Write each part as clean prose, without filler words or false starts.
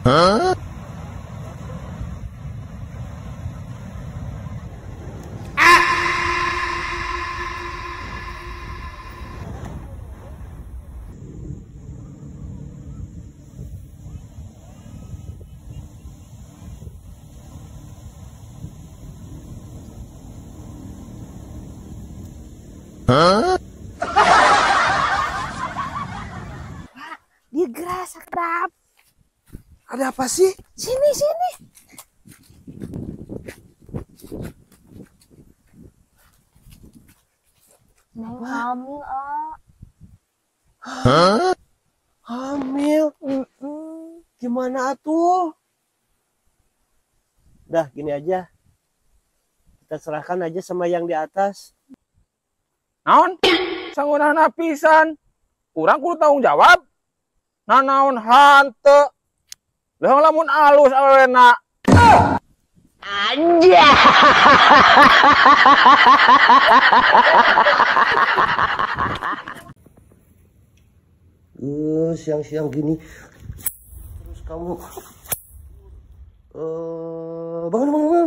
Hah? Hah? Dia geras, akrab. Ada apa sih? Sini, sini. Neng hamil, ah. Hah? Hamil? Gimana tuh? Dah, gini aja. Kita serahkan aja sama yang di atas. Naon? Sangunahan pisan. Kurang kudu tanggung jawab. Naon hante. Leuh lamun alus awena. Aja. Siang-siang gini. Terus kamu bangun, bangun.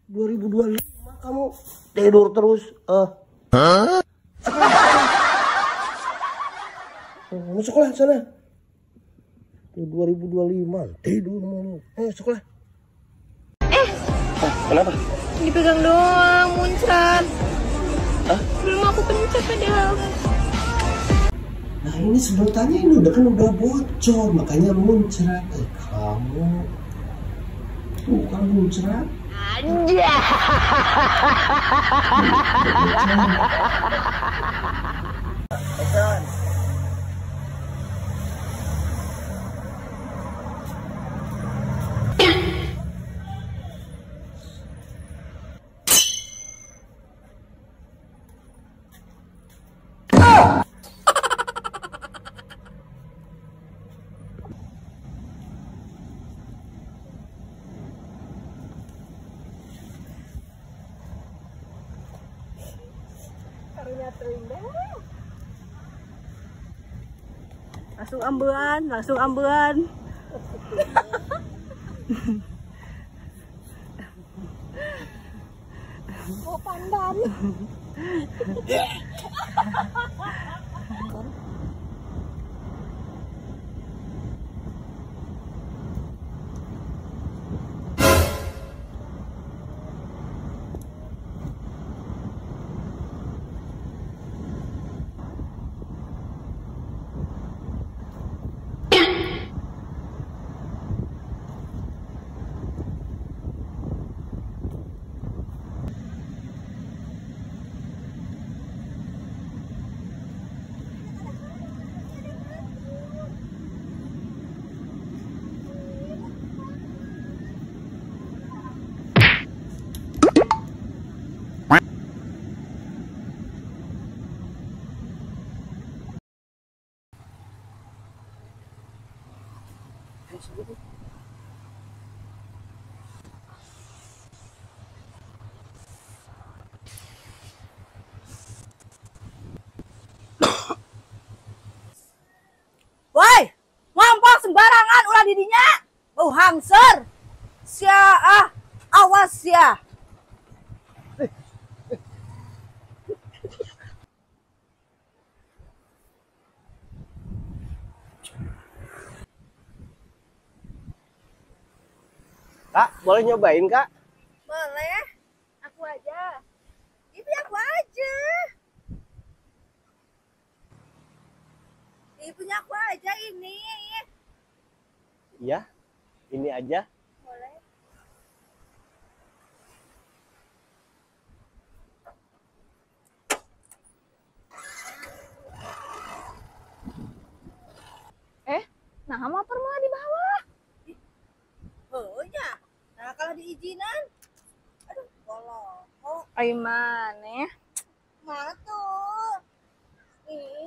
2025 kamu tidur terus. Hah? Mau sekolah sana. 2025 tidur mulu. Sekolah. Kenapa? Dipegang doang, muncrat. Hah? Belum aku pencet padahal. Nah ini sedotannya ini udah bocor, makanya muncrat. Kamu bukan muncrat. Aja. Karunya terindah. Langsung ambean, langsung ambean. Oh, pandan. Woi, ngompong sembarangan ulah didinya. Bau hamster. Awas ya. Kak, boleh nyobain kak? Boleh. Aku aja. Ini aku aja. Ini punya aku aja ini. Iya, ini aja. Boleh. Nah, motor malah di bawah. Oh ya. Nah, kalau diizinan. Aduh, kolong. Oh, Ay, mana? mana tuh? Ih.